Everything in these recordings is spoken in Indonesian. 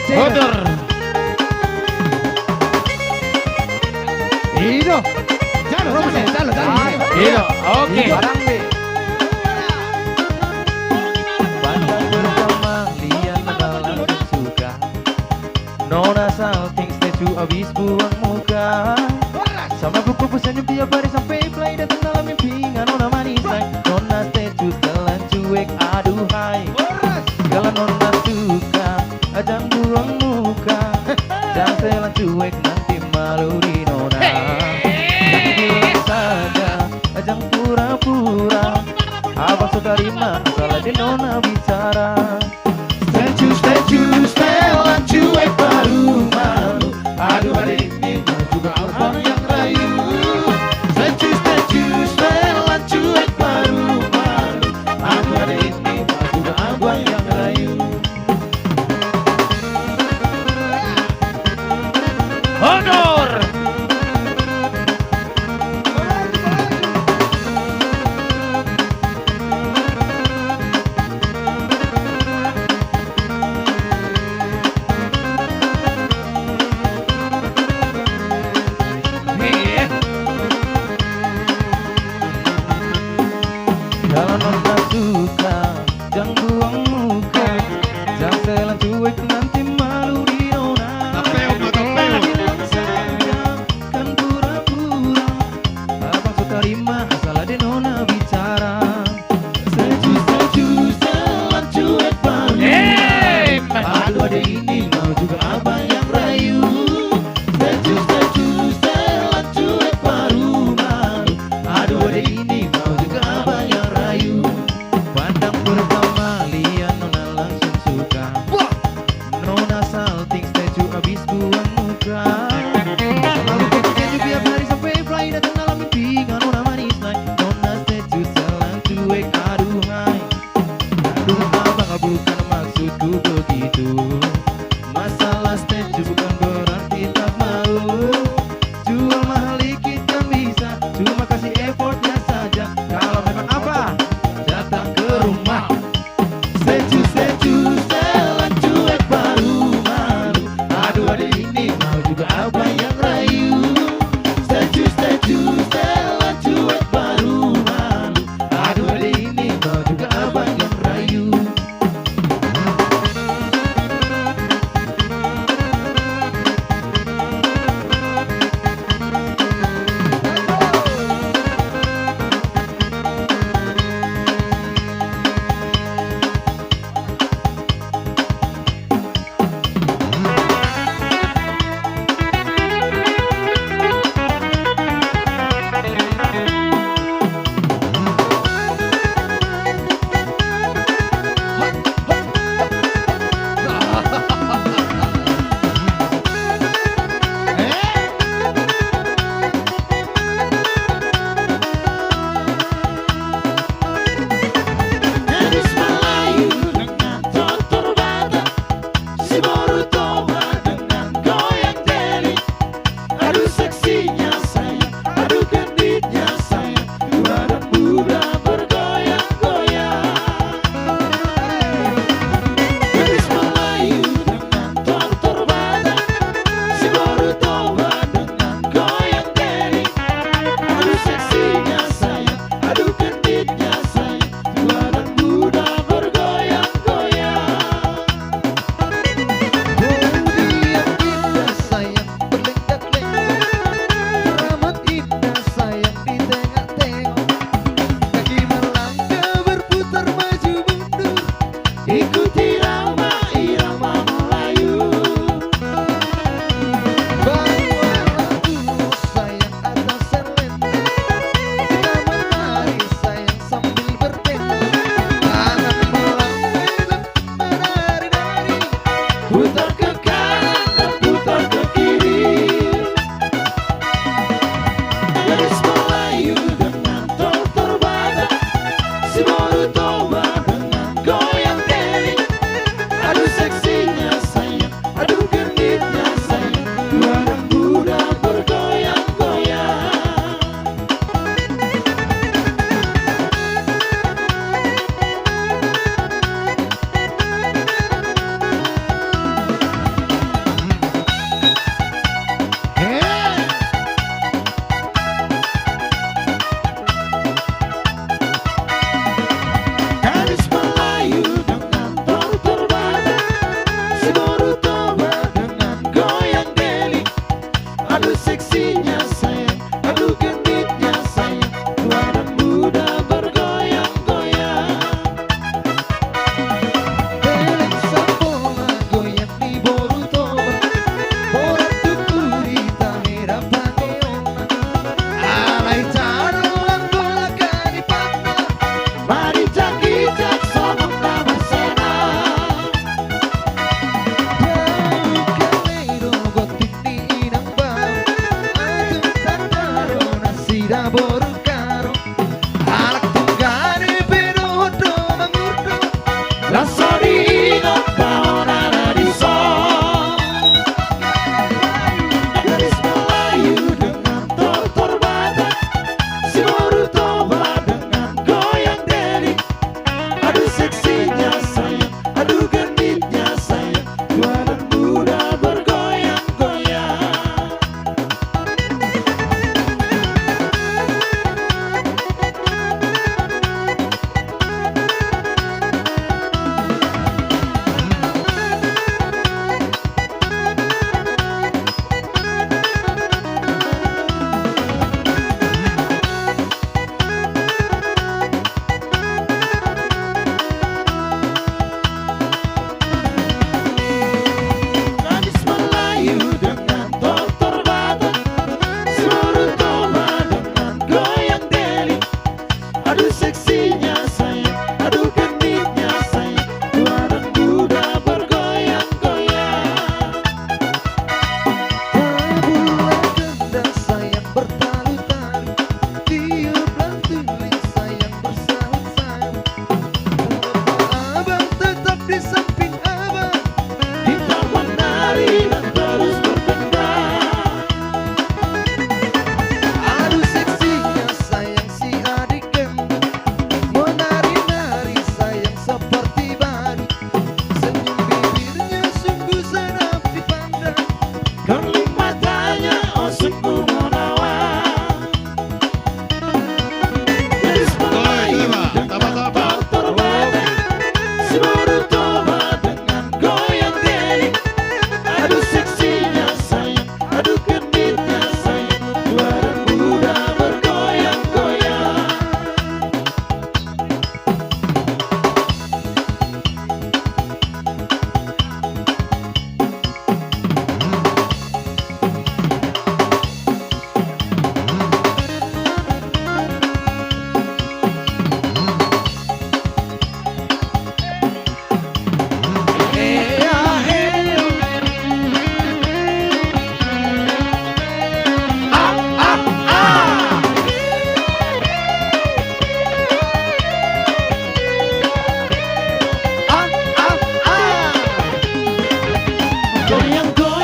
Hodor. Ido. Jalo. Ido. Oke. Barang deh. Pandang bersama lian dalam suka. Nona salting statue abis buang muka. Sama buku pesannya tiap hari sampai play datang dalam mimpi. Nona manis nona statue telan cuek aduhai. Kalau nona suka ajang buang muka. Jangan telan cuek nanti malu di nona. Jangan bilang saja ajang pura-pura. Abang saudari mah salah di nona bicara. Statue telan cuek baru malu. Aduh hari ini juga abang yang rayu. Statue telan cuek baru malu. Aduh hari ini juga abang yang rayu. Hodor. Kalau nona suka, jangan buang muka. Jangan telan cuek nanti malu di nona. Bilang saja kan pura-pura. Abang suka terima asal ada nona bicara. Statue telan cuek baru. Aduh ada ini mau juga abang yang rayu. Statue telan cuek baru malu. Aduh ada ini mau juga abang yang rayu. Pandang pertama lihat nona langsung suka. Nona salting statue abis buang muka. Selalu kepikiran tiap hari sampai fly datang dalam mimpi. Nona manis nona statue telan cuek aduhai. Aduh abang bukan maksudku begitu. Masalah statue bukan berarti tak mau. Jual mahal dikit kan bisa. Cuma kasih effortnya saja. Kalau memang apa? Datang ke rumah. Statue telan cuek baru malu. Aduh ada ini mau juga abang yang rayu. Statue telan cuek baru malu. Aduh ada ini mau juga abang yang rayu.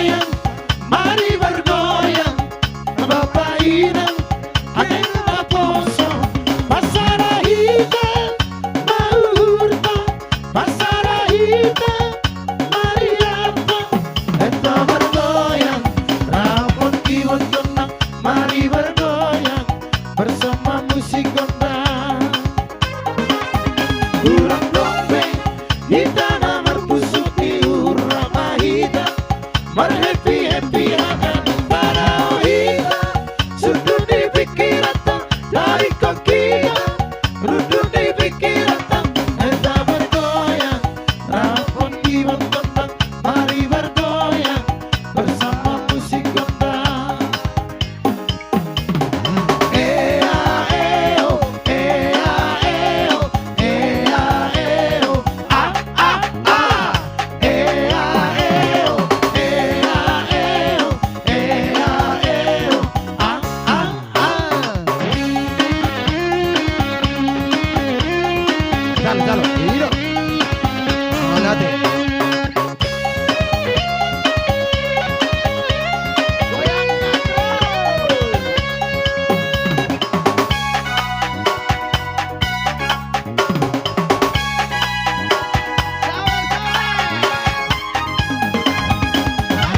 bergoyang, mari bergoyang. Bapak Inang, Adela Poso, Pasarahita, Maurta, Pasarahita, Mariato. Eta bergoyang, rapon kiwon kenang, mari bergoyang bersama musik gondang. Urang dompeng, hitana merpusuk di Uramahita, merhappy-happy akan para ohita. Sudut di pikirata, dari kokita, ruduk di pikirata. Eta bergoyang, rapon kiwon gondang, mari bergoyang bersama musik gondang. Ea eo, ea eo, ea eo, ah ah ah. Ea eo, ea eo, ea eo, ah ah ah. Dalo, Iro. Mandate.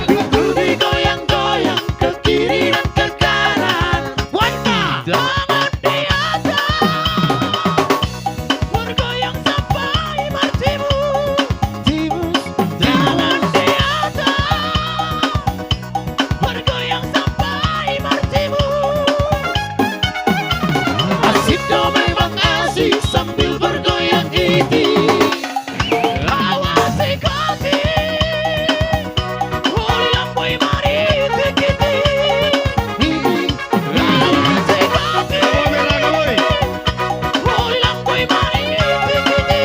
Betul digoyang-goyang ke kiri dan ke kanan. Wanita tangan di atas, bergoyang sampai bertimbus. Tangan di atas, bergoyang sampai bertimbus. Asik dong memang asik sambil bergoyang iti. Awasi kaki. Goyang boy mari tikiti. Awasi kaki. Goyang boy mari tikiti.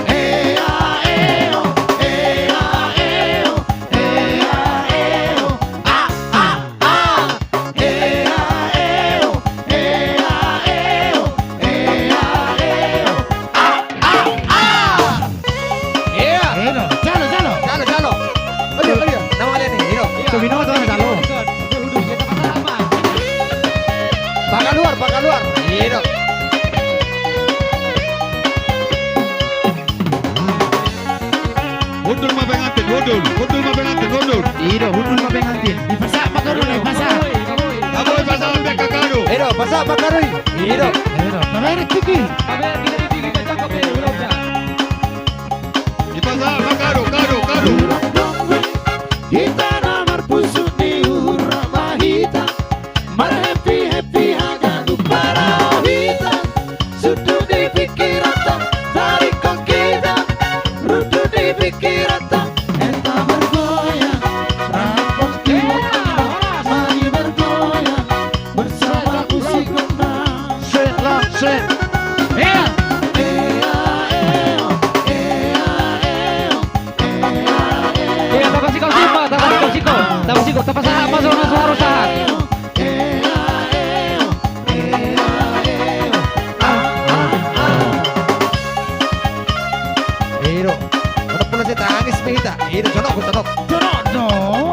Ea eo, ea eo, ea eo, ah ah ah. Ea eo, ea eo, ea eo, ah ah ah. Iro, jalo. Ayo. Nama kalian nih, Iro. Subino tuh jalo. Bakal luar. Iro. Mundur mah pengantin, mundur mundur. Iro, hudul mah pengantin. Dipasak pakarun, pasak. Aboy pasangan beka kado. Iro, pasak pakarun. Iro. Kamera tiki. Ipasang kado. Urang dongeng, hitana marpusuk di Uramahita, merhappy-happy haganu para ohita. Sudut di pikirata, dari kokita, ruduk di pikirata. Eta bergoyang, rapon kiwon kendang, mari bergoyang bersama musik gondang. Set lah, set. Ea eo, ea eo, ea eo. Tapos ikaw, tapos harus tahan. Iro, ano pula si tangis mahita? Iro, jonok. Jono,